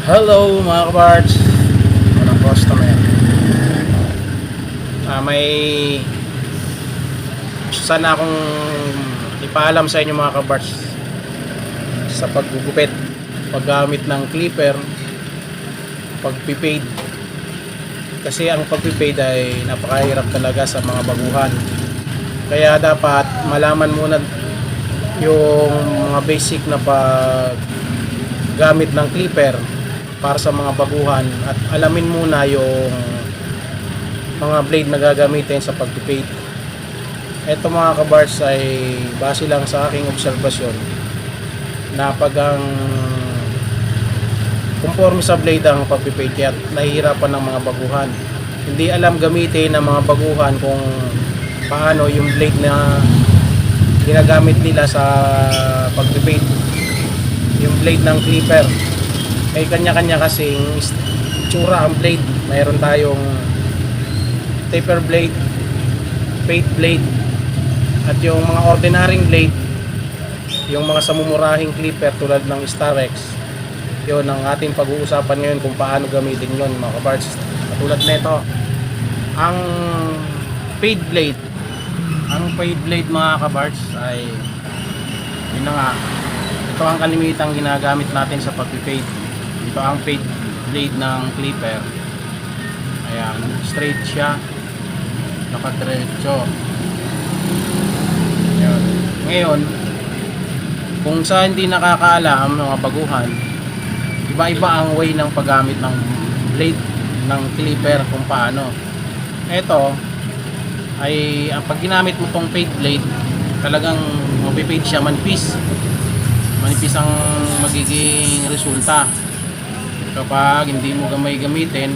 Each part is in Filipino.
Hello mga kabards, walang customer. May sana akong ipaalam sa inyo mga kabards sa paggugupit, paggamit ng clipper, pagpipaid. Kasi ang pagpipaid ay napakahirap talaga sa mga baguhan. Kaya dapat malaman muna yung mga basic na paggamit ng clipper para sa mga baguhan, at alamin muna yung mga blade na gagamitin sa pagpipaid. Ito mga kabars ay base lang sa aking obserbasyon na pag ang conforme sa blade ang pagpipaid, kaya nahihirapan ng mga baguhan. Hindi alam gamitin ng mga baguhan kung paano yung blade na ginagamit nila sa pagpipaid, yung blade ng clipper. Ay kanya-kanya kasing itsura ang blade. Mayroon tayong taper blade, paid blade, at yung mga ordinaryong blade, yung mga samumurahing clipper tulad ng Starex. Yun ang ating pag-uusapan ngayon, kung paano gamitin yun mga kabards. Katulad nito, ang paid blade. Ang paid blade mga kabards ay yun na nga, ito ang kalimitang ginagamit natin sa pag-paid. Ito ang paid blade ng clipper. Ayan, straight siya, nakadiretso. Ayan. Ngayon, kung sa hindi nakakaalam mga baguhan, iba-iba ang way ng paggamit ng blade ng clipper kung paano. Ito ay pag ginamit mo tong paid blade, talagang mapipaid siya, manipis ang magiging resulta. Kapag hindi mo gamitin,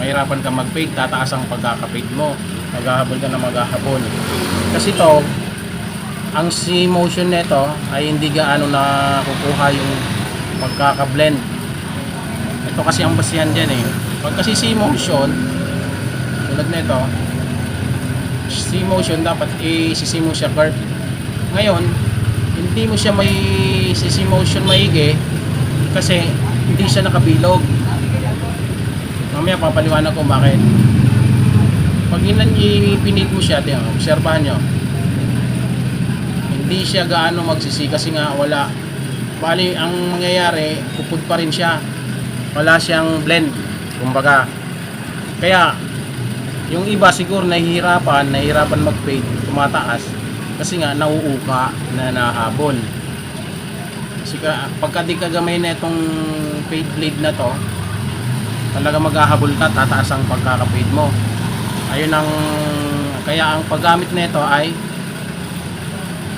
mahirapan ka mag-paid, tataas ang pagkaka-paid mo, maghahabol ka na maghahabol. Kasi to, ang C-motion nito ay hindi gaano na kukuha yung pagkaka-blend. Ito kasi ang basihan dyan eh. Pag kasi C-motion, tulad nito, C-motion dapat i-C mo siya curve. Ngayon, hindi mo siya may C-motion maigi kasi hindi siya nakabilog. Mamaya papaliwanag ko bakit. Pag ipinit mo siya, obserbahan nyo, hindi siya gaano magsisi kasi nga wala. Bali, ang mangyayari, pupud pa rin siya. Wala siyang blend, kumbaga. Kaya, yung iba siguro nahihirapan mag-fade, tumataas kasi nga nauuka na nahabol. Kasi pagka di ka gamay na itong fade blade na to, talaga maghahabol ka, tataas ang pagkaka-fade mo. Ayun ang kaya ang paggamit nito ay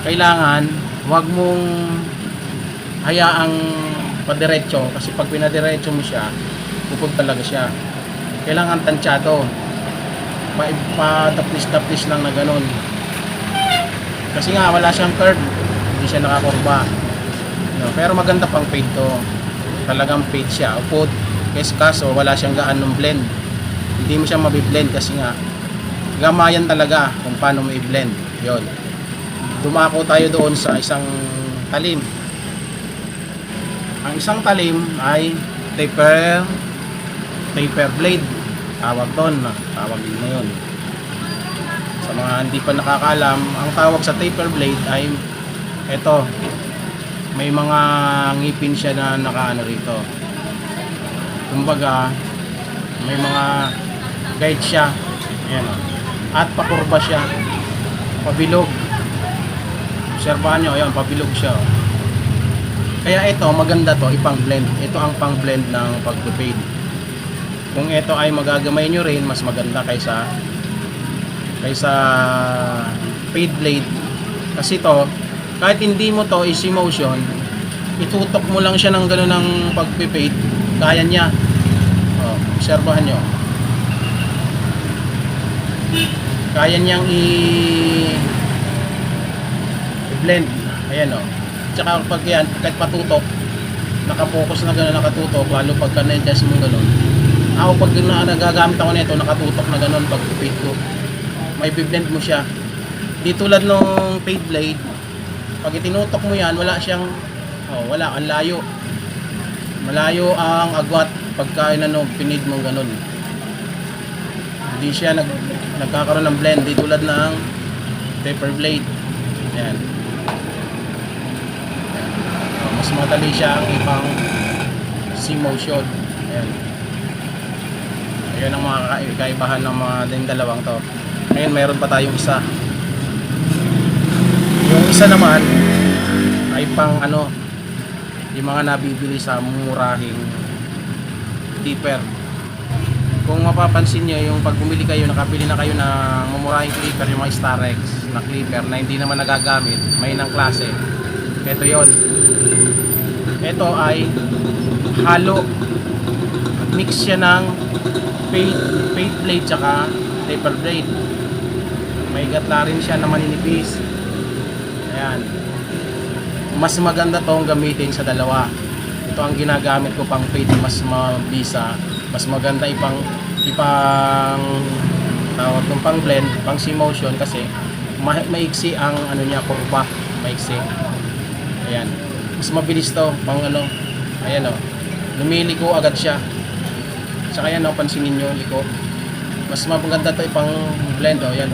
kailangan wag mong hayaang padiretso, kasi pag pinadiretso mo siya, pupud talaga siya. Kailangan tansyado, pa-taplis lang na ganun. Kasi nga wala siyang curve, hindi siya nakakurba. No, pero maganda pang fade to. Talagang fade siya, upod. Kaso wala siyang gaanong blend. Hindi mo siya mabiblend kasi nga gamayan talaga kung paano mo i-blend. Yun. Dumako tayo doon sa isang talim. Ang isang talim ay taper blade. Tawag doon, tawag din na yun. Sa mga hindi pa nakakaalam, ang tawag sa taper blade ay eto, may mga ngipin siya na nakaano rito. Kumbaga, may mga guide siya. Ayan o. At pakurba siya. Pabilog. Obserbahan nyo, ayan, pabilog siya o. Kaya ito, maganda to, ipang blend. Ito ang pang blend ng pag-fade. Kung ito ay magagamay nyo rin, mas maganda kaysa fade blade. Kasi to, kahit hindi mo to easy motion, itutok mo lang siya ng gano'n ng pag-fade, kaya niya. Obserbahan nyo, kaya niyang i-blend. Ayan o. Tsaka pag yan, kahit patutok, nakapokus na gano'n, nakatutok, lalo pagka na-adjust mo gano'n. Ako pag nagagamit ako nito, nakatutok na gano'n pag fade ko, may blend mo siya. Di tulad nung fade blade, pag itinutok mo yan, wala siyang, wala, ang layo. Malayo ang agwat pagka pinid mo ganun. Hindi siya nagkakaroon ng blend di tulad ng taper blade. Ayan. Mas madali siya ang ibang C-motion. Ayan. Ayan ang mga kaibahan ng mga din dalawang to. Ngayon mayroon pa tayong isa. Yung isa naman ay pang yung mga nabibili sa murahing clipper. Kung mapapansin nyo, yung pag bumili kayo, nakabili na kayo ng mumurahing clipper, yung mga Starex na clipper na hindi naman nagagamit, may ng klase. Ito yon. Ito ay halo. Mix siya ng fade blade tsaka taper blade. May gatla rin siya na maninipis. Ayan. Mas maganda tong gamitin sa dalawa. Ito ang ginagamit ko pang fade, mas mabisa. Mas maganda ipang tawag ng pang blend, pang C-motion kasi maiksi ang niya, kurba, maiksi. Ayan. Mas mabilis to pang ayan lumiliko agad siya. Saka yan pansinin nyo, liko. Mas maganda to ipang blend ayan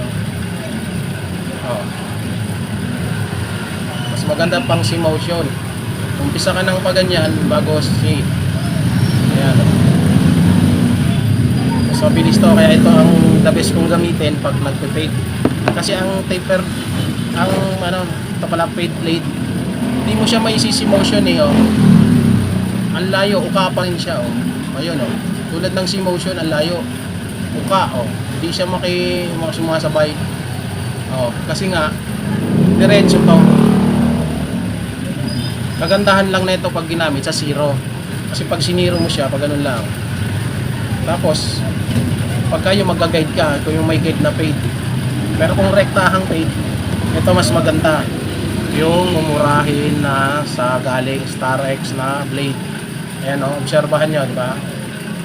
Mas maganda pang C-motion. Umpisa ka ng paganyan bago C. Ayan Mas mabilis to, kaya ito ang the best kong gamitin pag nagpe-fade. Kasi ang taper, ang ito pala fade blade, hindi mo siya may C-motion ang layo, uka pa rin siya ayun tulad ng C-motion, ang layo, uka hindi siya sumasabay kasi nga diretso to. Kagandahan lang na ito pag ginamit sa zero, kasi pag siniro mo siya, pag ganun lang, tapos pag kayo mag-guide ka, ito yung may guide na fade. Pero kung rektahang fade, ito mas maganda yung mumurahin na sa galing Starex na blade. Ayan obserbahan nyo, diba?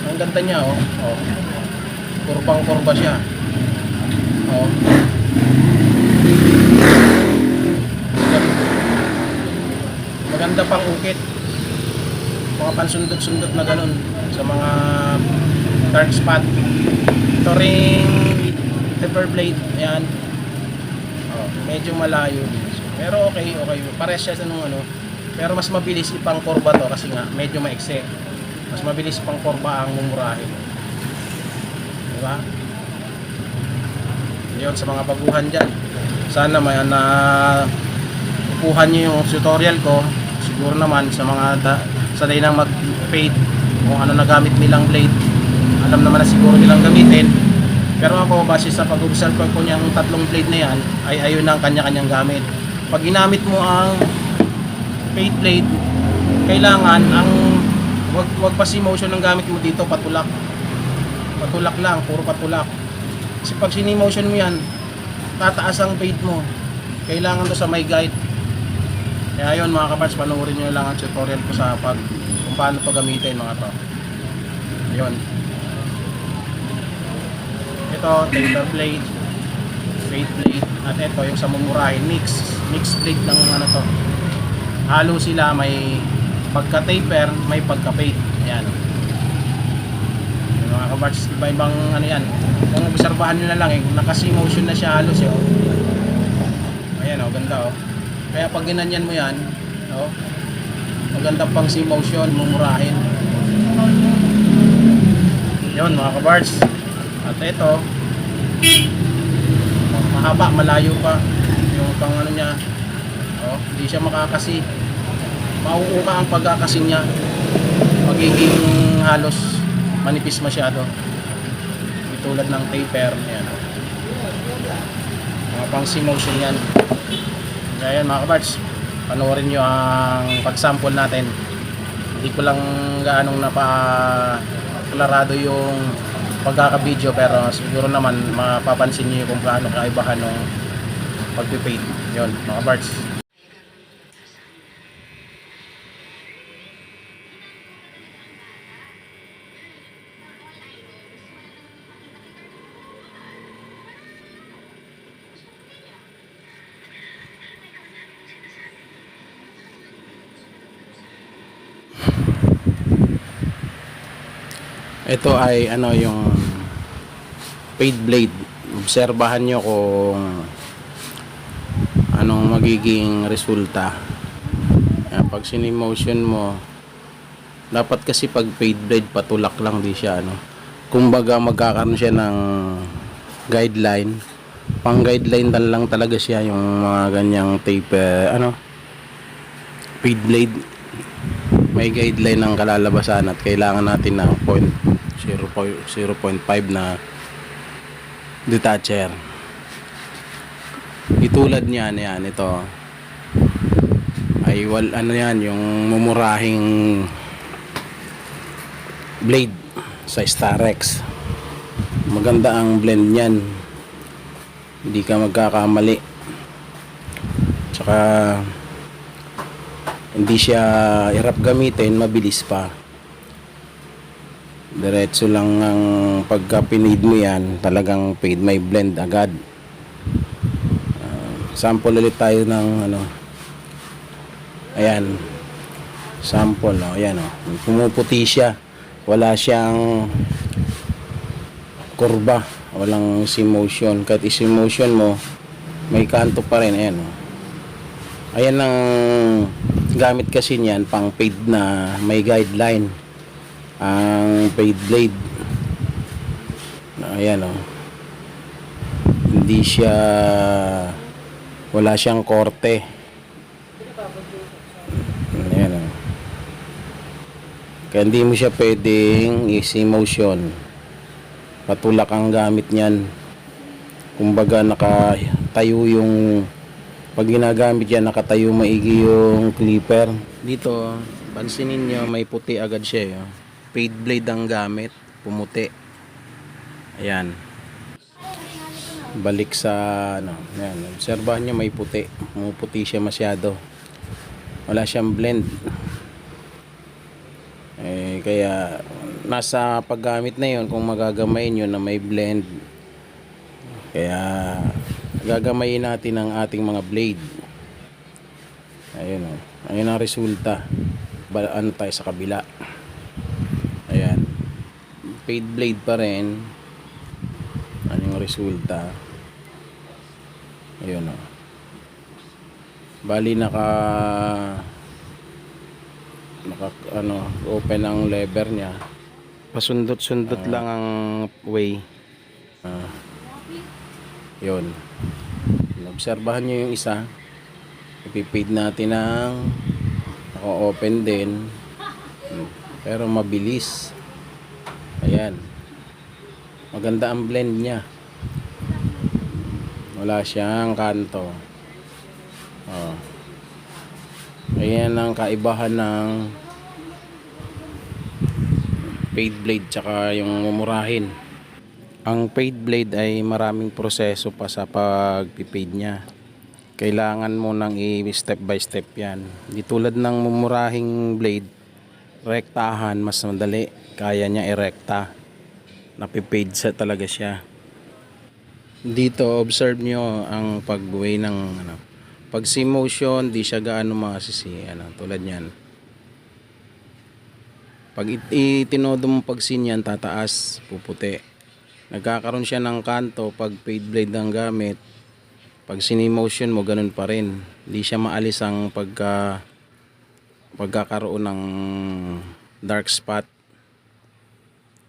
Ang ganda niya kurbang kurba siya maganda pang ukit, mga pansundot-sundot na ganun sa mga dark spot. Ito ring taper blade, ayan medyo malayo pero okay pares siya sa pero mas mabilis ipang kurba to kasi nga medyo maikse. Mas mabilis pang kurba ang mumurahin, diba? Yun sa mga baguhan dyan, sana may upuhan nyo yung tutorial ko. Siguro naman sa mga sanay nang mag-fade, kung ano nagamit nilang blade, alam naman na siguro nilang gamitin. Pero ako, base sa pag-observe ko niyang tatlong blade na yan, ay ayun ang kanya-kanyang gamit. Pag ginamit mo ang fade blade, kailangan wag pa C-motion ang gamit mo dito, patulak lang, puro patulak. Kasi pag C-motion mo yan, tataas ang fade mo. Kailangan to sa may guide. Kaya yun mga kaparts, panoorin nyo lang ang tutorial ko sa kung paano to gamitin mga to. Yun. Ito, taper blade, fade blade, at ito yung sa mumurahin, mix blade ng to. Halo sila, may pagka-taper, may pagka-fade. Ayan. Yung mga kaparts, iba-ibang yan. Kung obserbahan nyo na lang naka-C-motion na siya halos ayan ganda Kaya pag ginanyan mo yan, maganda pang C-motion, mumurahin. Yun mga kabards. At ito, mahaba, malayo pa. Yung pang niya, hindi siya makakasi. Mauuka ang pagkakasi niya. Magiging halos manipis masyado. Tulad ng taper. Ayan. Mga pang C-motion yan. Kaya yan mga kabards, panoorin nyo ang pag-sample natin. Hindi ko lang gaanong napaklarado yung pagkaka-video, pero siguro naman mapapansin nyo kung gaano kaibahan ng pag-fade. Yun mga kabards. Ito ay ano yung fade blade. Obserbahan nyo kung anong magiging resulta. Yan, pag sinimotion mo, dapat kasi pag fade blade patulak lang di siya ano. Kumbaga magkakaroon siya ng guideline. Pang guideline lang talaga siya yung mga ganyang tape ano fade blade. May guideline ng kalalabasan at kailangan natin ng 0.5 na detacher. Itulad niyan yan ito ay ano yan yung mumurahing blade sa Starex. Maganda ang blend niyan, hindi ka magkakamali, tsaka hindi siya hirap gamitin, mabilis pa, diretso lang ang pagka pinid mo yan, talagang fade may blend agad. Sample ulit tayo ng ano, ayan sample, oh, ayan oh, pumuputi siya, wala siyang kurba, walang motion. Kahit isi-motion mo may kanto pa rin, ayan oh. Ayan ang gamit kasi niyan pang fade na may guideline, ang fade blade. Ayan oh, hindi siya, wala siyang korte. Ayan oh. Kaya hindi mo siya pwedeng easy motion, patulak ang gamit niyan. Kumbaga nakatayo yung, pag ginagamit yan nakatayo maigi yung clipper. Dito pansinin nyo may puti agad siya eh. Fade blade ang gamit, pumuti. Ayan, balik sa ano, ayan, obserbahan nyo may puti, pumuputi siya masyado, wala siyang blend. Kaya nasa paggamit na yon kung magagamayin nyo na may blend. Kaya gagamayin natin ang ating mga blade. Ayun o, ayun ang resulta. Ano tayo sa kabila, ayan, fade blade pa rin. Ano yung resulta, ayun o, bali naka ano, open ang lever niya, pasundot-sundot lang ang way. Yun, obserbahan nyo yung isa, ipipade natin ng naka-open din, pero mabilis. Ayan, maganda ang blend niya, wala siyang kanto. Ayan ang kaibahan ng fade blade tsaka yung mumurahin. Ang fade blade ay maraming proseso pa sa pagpipade niya. Kailangan mo nang i-step by step yan. Di tulad ng mumurahing blade, rektahan, mas madali. Kaya niya i-rekta. Napipade sa talaga siya. Dito, observe nyo ang pag-way ng ano. Pag motion, di siya gaano makasisi. Ano, tulad yan. Pag itinodo mo pag yan, tataas, puputi. Nagkakaroon siya ng kanto pag fade blade ang gamit. Pag sinimotion mo, ganun pa rin. Hindi siya maalis ang pagkakaroon ng dark spot.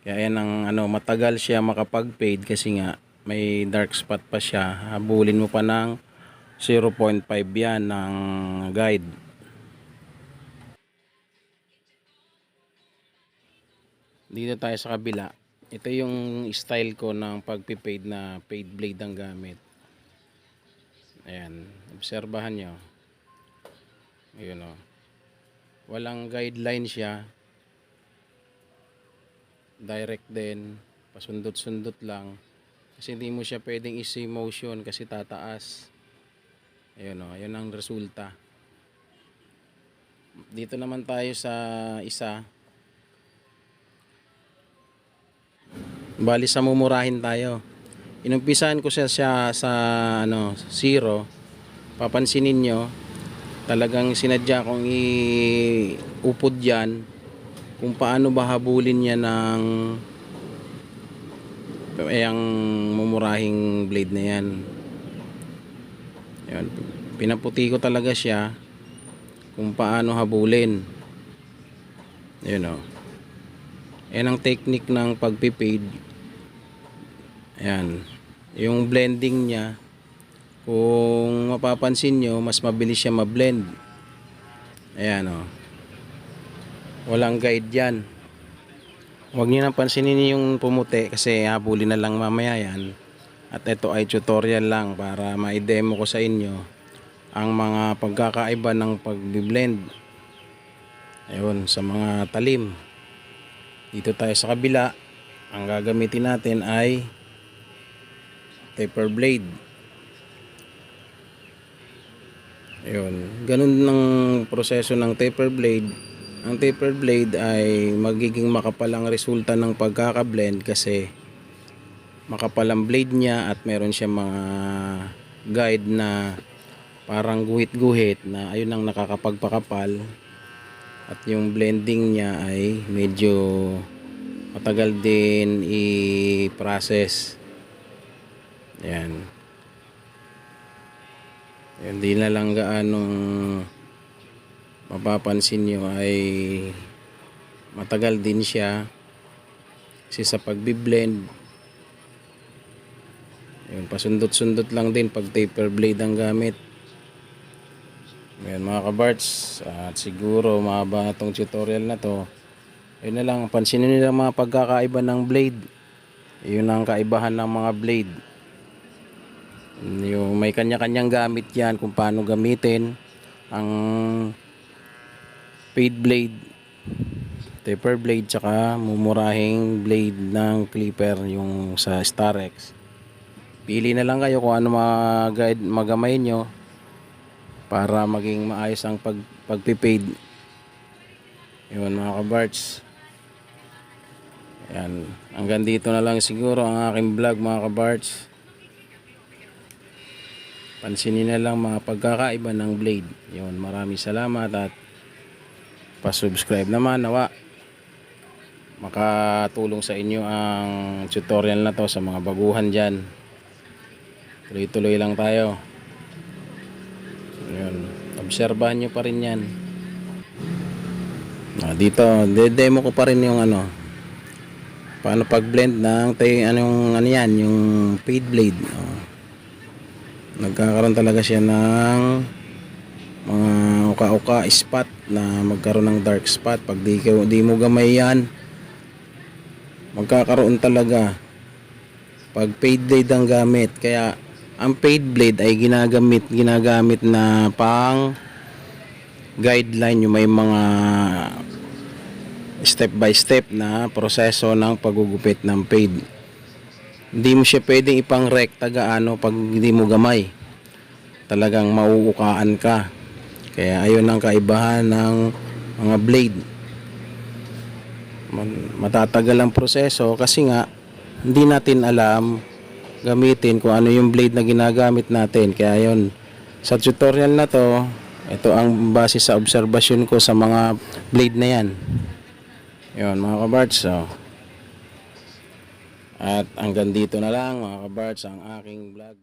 Kaya yan ang ano, matagal siya makapag-fade kasi nga may dark spot pa siya. Habulin mo pa ng 0.5 yan ng guide. Dito tayo sa kabila. Ito yung style ko ng pagpipade na fade blade ang gamit. Ayan, obserbahan nyo. Ayun o, walang guideline siya, direct din, pasundot-sundot lang, kasi hindi mo siya pwedeng easy motion kasi tataas. Ayun o, ayun ang resulta. Dito naman tayo sa isa. Bali sa mumurahin tayo. Inumpisahan ko siya sa ano, 0. Papansinin nyo, talagang sinadya kong iupod yan kung paano ba habulin niya ng ang mumurahing blade na yan. Yan, pinaputi ko talaga siya kung paano habulin. Yun o. Yan ang technique ng pagpipade. Ayan. Yung blending niya, kung mapapansin nyo, mas mabilis siya mablend. Ayan o. Walang guide yan. Huwag nyo nang pansinin yung pumuti kasi habulin na lang mamaya yan. At ito ay tutorial lang para ma-demo ko sa inyo ang mga pagkakaiba ng pagbiblend. Ayun, sa mga talim. Dito tayo sa kabila. Ang gagamitin natin ay taper blade. Ayun, ganun ang proseso ng taper blade. Ang taper blade ay magiging makapal ang resulta ng pagkakablend kasi makapal ang blade niya at meron siya mga guide na parang guhit-guhit na ayun ang nakakapagpakapal. At yung blending niya ay medyo matagal din i-process. Ayan. Hindi na lang gaanong mapapansin nyo ay matagal din siya kasi sa pagbiblend yun, pasundot-sundot lang din pag taper blade ang gamit. Ayan mga kabarts, at siguro mahaba na tong tutorial na to. Ayun na lang, pansinin nyo lang mga pagkakaiba ng blade. Yun ang kaibahan ng mga blade. Yung may kanya-kanyang gamit yan kung paano gamitin ang fade blade, taper blade, tsaka mumurahing blade ng clipper yung sa Starex. Pili na lang kayo kung ano magamay nyo para maging maayos ang pagpipade. Yun mga kabarts. Ayan, hanggang dito na lang siguro ang aking vlog mga kabarts. Pansinin na lang mga pagkakaiba ng blade. Yun, maraming salamat at pa-subscribe naman, nawa makatulong sa inyo ang tutorial na to sa mga baguhan dyan. Tuloy-tuloy lang tayo. Yun, obserbahan nyo pa rin yan. Dito, demo ko pa rin yung paano pag-blend ng ano yan, yung fade blade. Nagkakaroon talaga siya ng mga uka-uka spot na magkaroon ng dark spot. Pag di mo gamay yan, magkakaroon talaga pag fade blade ang gamit. Kaya ang fade blade ay ginagamit na pang guideline, yung may mga step by step na proseso ng pagugupit ng fade. Hindi mo siya pwedeng ipang rekta gaano pag hindi mo gamay. Talagang mauukaan ka. Kaya ayun ang kaibahan ng mga blade. Matatagal ang proseso kasi nga hindi natin alam gamitin kung ano yung blade na ginagamit natin. Kaya yun, sa tutorial na to, ito ang base sa obserbasyon ko sa mga blade na yan. Yun mga kabarts. At hanggang dito na lang mga kabarts ang aking vlog.